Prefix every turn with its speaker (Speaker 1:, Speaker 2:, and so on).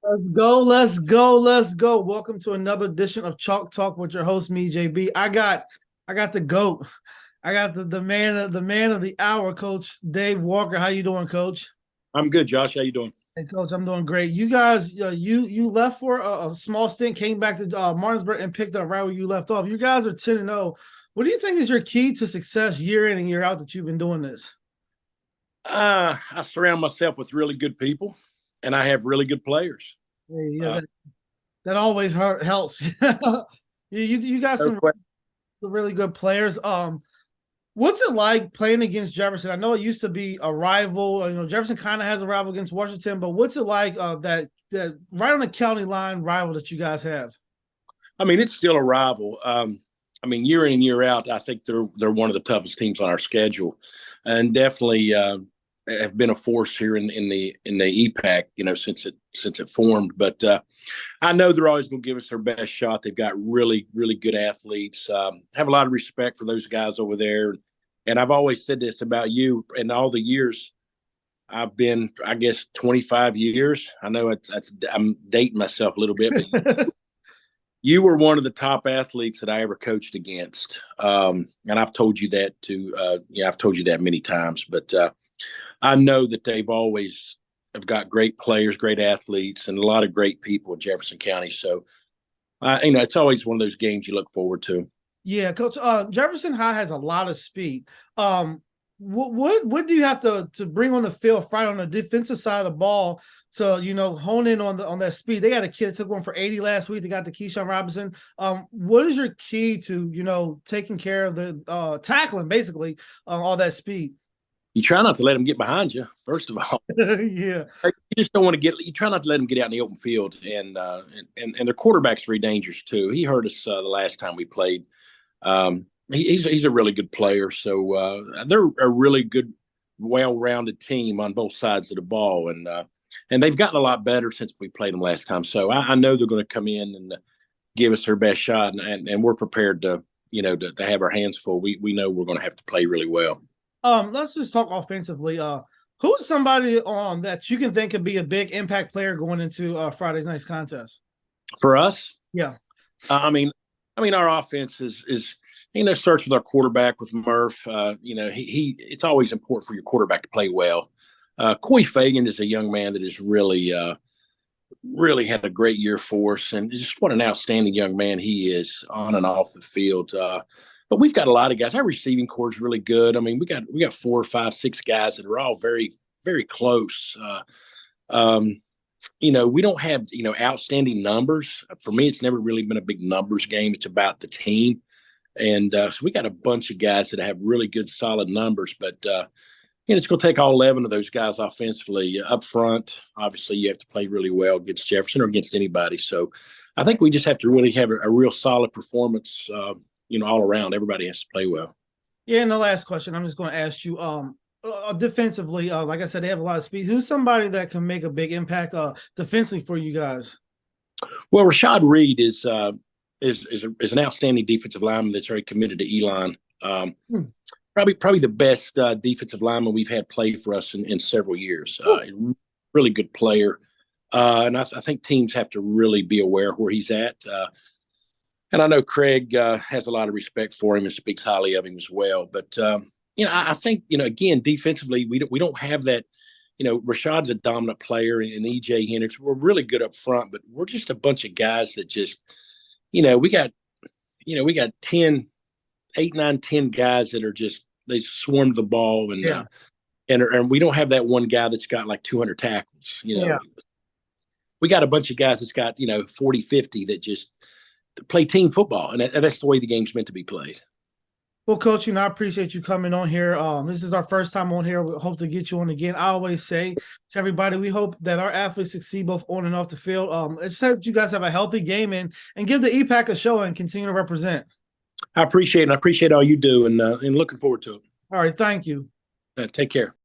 Speaker 1: Let's go, let's go, let's go. Welcome to another edition of Chalk Talk with your host, me, JB. I got the GOAT. I got the man of the hour, Coach Dave Walker. How you doing, Coach?
Speaker 2: I'm good, Josh. How you doing?
Speaker 1: Hey, Coach, I'm doing great. You guys, you left for a small stint, came back to Martinsburg, and picked up right where you left off. You guys are 10-0. What do you think is your key to success year in and year out that you've been doing this?
Speaker 2: I surround myself with really good people, and I have really good players.
Speaker 1: Hey, yeah,
Speaker 2: Uh,
Speaker 1: that always helps. You got
Speaker 2: no
Speaker 1: some
Speaker 2: que-
Speaker 1: really good players. What's it like playing against Jefferson? I know it used to be a rival. Jefferson kind of has a rival against Washington, but what's it like that right on the county line rival that you guys have?
Speaker 2: I mean, it's still a rival. Year in and year out, I think they're one of the toughest teams on our schedule, and definitely have been a force here in the EPAC. Since it formed. But I know they're always going to give us their best shot. They've got really really good athletes. Have a lot of respect for those guys over there. And I've always said this about you in all the years I've been, I guess, 25 years. I know I'm dating myself a little bit, but you were one of the top athletes that I ever coached against. And I've told you that too. I've told you that many times, but I know that they've always have got great players, great athletes, and a lot of great people in Jefferson County. So, it's always one of those games you look forward to.
Speaker 1: Yeah, Coach. Jefferson High has a lot of speed. What do you have to bring on the field, right on the defensive side of the ball to hone in on that speed? They got a kid that took one for 80 last week. They got the Keyshawn Robinson. What is your key to taking care of the tackling, basically, all that speed?
Speaker 2: You try not to let them get behind you, first of all.
Speaker 1: Yeah.
Speaker 2: You just don't want to you try not to let them get out in the open field. And their quarterback's very dangerous, too. He hurt us the last time we played. He's a really good player. So they're a really good, well-rounded team on both sides of the ball. And they've gotten a lot better since we played them last time. So I know they're going to come in and give us their best shot. And we're prepared to have our hands full. We know we're going to have to play really well.
Speaker 1: Let's just talk offensively. Who's somebody that you can think could be a big impact player going into Friday's night's contest?
Speaker 2: For us,
Speaker 1: Yeah.
Speaker 2: Our offense is starts with our quarterback with Murph. It's always important for your quarterback to play well. Coy Fagan is a young man that has really had a great year for us, and just what an outstanding young man he is on and off the field. But we've got a lot of guys. Our receiving core is really good. I mean, we got 4, 5, 6 guys that are all very, very close. We don't have outstanding numbers. For me, it's never really been a big numbers game. It's about the team, and so we got a bunch of guys that have really good, solid numbers. But it's going to take all 11 of those guys offensively up front. Obviously, you have to play really well against Jefferson or against anybody. So I think we just have to really have a real solid performance. All around, everybody has to play well.
Speaker 1: Yeah, and the last question, I'm just going to ask you, defensively, like I said, they have a lot of speed. Who's somebody that can make a big impact defensively for you guys?
Speaker 2: Well, Rashad Reed is an outstanding defensive lineman that's very committed to Elon. Probably the best defensive lineman we've had play for us in several years. Really good player, and I think teams have to really be aware of where he's at. And I know Craig has a lot of respect for him and speaks highly of him as well. But I think again, defensively, we don't have that. Rashad's a dominant player, and EJ Hendricks. We're really good up front, but we're just a bunch of guys that just, we got 10, 8, 9, 10 guys that are just they swarm the ball, and
Speaker 1: Yeah.
Speaker 2: And we don't have that one guy that's got like 200 tackles.
Speaker 1: Yeah.
Speaker 2: We got a bunch of guys that's got 40, 50 that just play team football, and that's the way the game's meant to be played.
Speaker 1: Well, Coach, I appreciate you coming on here. This is our first time on here. We hope to get you on again. I always say to everybody, we hope that our athletes succeed both on and off the field. Let's hope you guys have a healthy game and give the EPAC a show and continue to represent.
Speaker 2: I appreciate it. I appreciate all you do, and looking forward to it.
Speaker 1: All right, thank you.
Speaker 2: Take care.